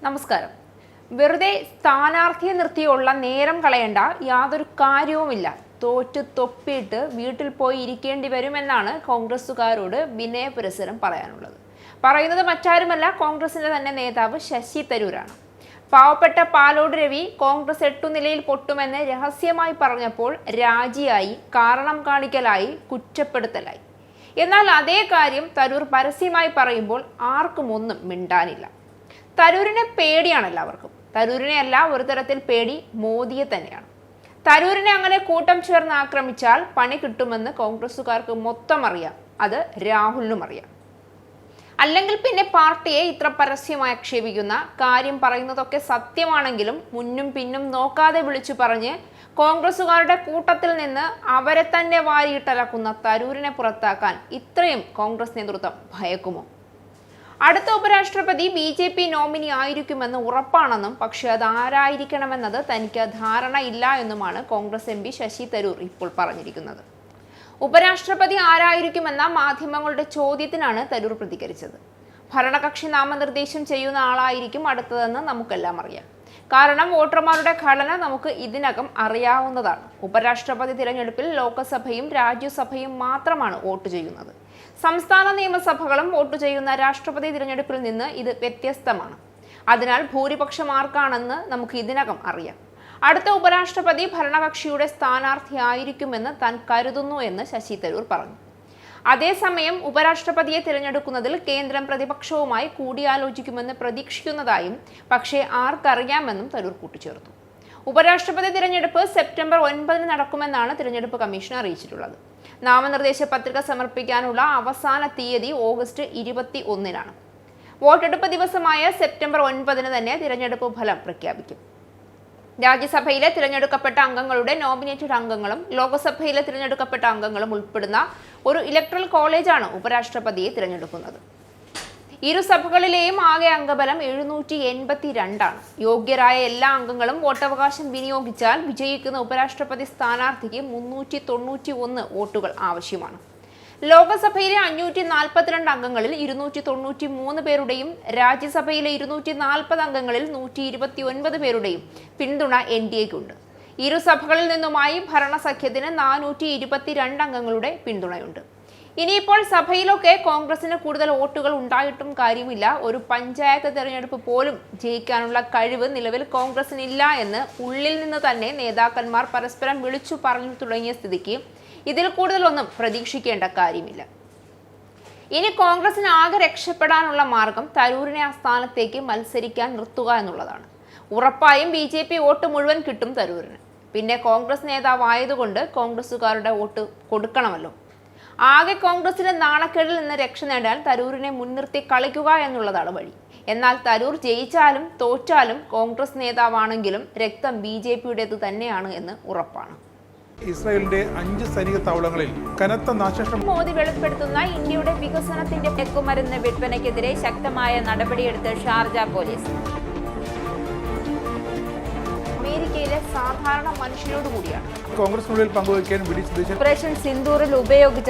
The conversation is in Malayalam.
നമസ്കാരം. വെറുതെ സ്ഥാനാർത്ഥിയെ നിർത്തിയുള്ള നേരം കളയേണ്ട യാതൊരു കാര്യവുമില്ല. തോറ്റ് തൊപ്പിയിട്ട് വീട്ടിൽ പോയി ഇരിക്കേണ്ടി വരുമെന്നാണ് കോൺഗ്രസുകാരോട് വിനയപുരസരം പറയാനുള്ളത്. പറയുന്നത് മറ്റാരുമല്ല, കോൺഗ്രസിന്റെ തന്നെ നേതാവ് ശശി തരൂരാണ്. പാവപ്പെട്ട പാലോട് രവി കോൺഗ്രസ് 8 നിലയിൽ പൊട്ടുമെന്ന് രഹസ്യമായി പറഞ്ഞപ്പോൾ രാജിയായി, കാരണം കാണിക്കലായി, കുറ്റപ്പെടുത്തലായി. എന്നാൽ അതേ കാര്യം തരൂർ പരസ്യമായി പറയുമ്പോൾ ആർക്കും ഒന്നും മിണ്ടാനില്ല. തരൂരിനെ പേടിയാണ് എല്ലാവർക്കും. തരൂരിനെ അല്ല, ഒരു തരത്തിൽ പേടി മോദിയെ തന്നെയാണ്. തരൂരിനെ അങ്ങനെ കൂട്ടം ചേർന്ന് ആക്രമിച്ചാൽ പണി കിട്ടുമെന്ന് കോൺഗ്രസുകാർക്ക് മൊത്തം അറിയാം. അത് രാഹുലിനും അറിയാം. അല്ലെങ്കിൽ പിന്നെ പാർട്ടിയെ ഇത്ര പരസ്യമായി ആക്ഷേപിക്കുന്ന, കാര്യം പറയുന്നതൊക്കെ സത്യമാണെങ്കിലും മുന്നും പിന്നും നോക്കാതെ വിളിച്ചു പറഞ്ഞ് കോൺഗ്രസുകാരുടെ കൂട്ടത്തിൽ നിന്ന് അവരെ തന്നെ വാരിയിട്ടലക്കുന്ന തരൂരിനെ പുറത്താക്കാൻ ഇത്രയും കോൺഗ്രസ് നേതൃത്വം ഭയക്കുമോ? അടുത്ത ഉപരാഷ്ട്രപതി BJP നോമിനി ആയിരിക്കുമെന്ന് ഉറപ്പാണെന്നും പക്ഷെ അത് ആരായിരിക്കണമെന്നത് തനിക്ക് ധാരണയില്ല എന്നുമാണ് കോൺഗ്രസ് MP ശശി തരൂർ ഇപ്പോൾ പറഞ്ഞിരിക്കുന്നത്. ഉപരാഷ്ട്രപതി ആരായിരിക്കുമെന്ന മാധ്യമങ്ങളുടെ ചോദ്യത്തിനാണ് തരൂർ പ്രതികരിച്ചത്. ഭരണകക്ഷി നാമനിർദ്ദേശം ചെയ്യുന്ന ആളായിരിക്കും അടുത്തതെന്ന് നമുക്കെല്ലാം അറിയാം. കാരണം വോട്ടർമാരുടെ ഘടന നമുക്ക് ഇതിനകം അറിയാവുന്നതാണ്. ഉപരാഷ്ട്രപതി തിരഞ്ഞെടുപ്പിൽ ലോക്സഭയും രാജ്യസഭയും മാത്രമാണ് വോട്ട് ചെയ്യുന്നത്. സംസ്ഥാന നിയമസഭകളും വോട്ട് ചെയ്യുന്ന രാഷ്ട്രപതി തിരഞ്ഞെടുപ്പിൽ നിന്ന് ഇത് വ്യത്യസ്തമാണ്. അതിനാൽ ഭൂരിപക്ഷം ആർക്കാണെന്ന് നമുക്ക് ഇതിനകം അറിയാം. അടുത്ത ഉപരാഷ്ട്രപതി ഭരണകക്ഷിയുടെ സ്ഥാനാർത്ഥിയായിരിക്കുമെന്ന് താൻ കരുതുന്നു എന്ന് ശശി തരൂർ പറഞ്ഞു. അതേസമയം ഉപരാഷ്ട്രപതിയെ തിരഞ്ഞെടുക്കുന്നതിൽ കേന്ദ്രം പ്രതിപക്ഷവുമായി കൂടിയാലോചിക്കുമെന്ന് പ്രതീക്ഷിക്കുന്നതായും പക്ഷേ ആർക്കറിയാമെന്നും തരൂർ കൂട്ടിച്ചേർത്തു. ഉപരാഷ്ട്രപതി തിരഞ്ഞെടുപ്പ് സെപ്റ്റംബർ 9 നടക്കുമെന്നാണ് തിരഞ്ഞെടുപ്പ് കമ്മീഷൻ അറിയിച്ചിട്ടുള്ളത്. നാമനിർദ്ദേശ പത്രിക സമർപ്പിക്കാനുള്ള അവസാന തീയതി ഓഗസ്റ്റ് 21-നാണ്. വോട്ടെടുപ്പ് ദിവസമായ സെപ്റ്റംബർ 9 തന്നെ തിരഞ്ഞെടുപ്പ് ഫലം പ്രഖ്യാപിക്കും. രാജ്യസഭയിലെ തിരഞ്ഞെടുക്കപ്പെട്ട അംഗങ്ങളുടെ നോമിനേറ്റഡ് അംഗങ്ങളും ലോക്സഭയിലെ തിരഞ്ഞെടുക്കപ്പെട്ട അംഗങ്ങളും ഉൾപ്പെടുന്ന ഒരു ഇലക്ട്രൽ കോളേജാണ് ഉപരാഷ്ട്രപതിയെ തിരഞ്ഞെടുക്കുന്നത്. ഇരു സഭകളിലെയും ആകെ അംഗബലം 782 യോഗ്യരായ എല്ലാ അംഗങ്ങളും വോട്ടവകാശം വിനിയോഗിച്ചാൽ വിജയിക്കുന്ന ഉപരാഷ്ട്രപതി സ്ഥാനാർത്ഥിക്ക് 391 വോട്ടുകൾ ആവശ്യമാണ്. ലോക്സഭയിലെ 542 അംഗങ്ങളിൽ 293 പേരുടെയും രാജ്യസഭയിലെ 240 അംഗങ്ങളിൽ 129 പേരുടെയും പിന്തുണ NDAക്കുണ്ട്. ഇരു സഭകളിൽ നിന്നുമായി ഭരണസഖ്യത്തിന് 422 അംഗങ്ങളുടെ പിന്തുണയുണ്ട്. ഇനിയിപ്പോൾ സഭയിലൊക്കെ കോൺഗ്രസിന് കൂടുതൽ വോട്ടുകൾ ഉണ്ടായിട്ടും കാര്യമില്ല. ഒരു പഞ്ചായത്ത് തെരഞ്ഞെടുപ്പ് പോലും ജയിക്കാനുള്ള കഴിവ് നിലവിൽ കോൺഗ്രസിനില്ല എന്ന് ഉള്ളിൽ നിന്ന് തന്നെ നേതാക്കന്മാർ പരസ്പരം വിളിച്ചു പറഞ്ഞു തുടങ്ങിയ സ്ഥിതിക്ക് ഇതിൽ കൂടുതലൊന്നും പ്രതീക്ഷിക്കേണ്ട കാര്യമില്ല. ഇനി കോൺഗ്രസിന് ആകെ രക്ഷപ്പെടാനുള്ള മാർഗം തരൂരിനെ ആ സ്ഥാനത്തേക്ക് മത്സരിക്കാൻ നിർത്തുക എന്നുള്ളതാണ്. ഉറപ്പായും BJP വോട്ട് മുഴുവൻ കിട്ടും തരൂരിന്. പിന്നെ കോൺഗ്രസ് നേതാവായതുകൊണ്ട് കോൺഗ്രസുകാരുടെ വോട്ട് കൊടുക്കണമല്ലോ. ആകെ കോൺഗ്രസിന്റെ നാണക്കേടിൽ നിന്ന് രക്ഷ നേടാൻ തരൂരിനെ മുൻനിർത്തി കളിക്കുക എന്നുള്ളതാണ് വഴി. എന്നാൽ തരൂർ ജയിച്ചാലും തോറ്റാലും കോൺഗ്രസ് നേതാവാണെങ്കിലും രക്തം BJPയുടേത് തന്നെയാണ് എന്ന് ഉറപ്പാണ്. ഇസ്രായേലിന്റെ 5 സൈനിക താവളങ്ങളിൽ കനത്ത നാശനഷ്ടം. മോദി വെളിപ്പെടുത്തുന്ന ഇന്ത്യയുടെ വികസനത്തിന്റെ മയക്കുമരുന്ന് വിൽപ്പനയ്ക്കെതിരെ ശക്തമായ നടപടിയെടുത്ത് ഷാർജ പോലീസ്. അമേരിക്കയിലെ സാധാരണ മനുഷ്യരോട് കൂടിയാണ് കോൺഗ്രസിനുള്ളിൽ പങ്കുവയ്ക്കാൻ ഓപ്പറേഷൻ സിന്ദൂറിൽ ഉപയോഗിച്ച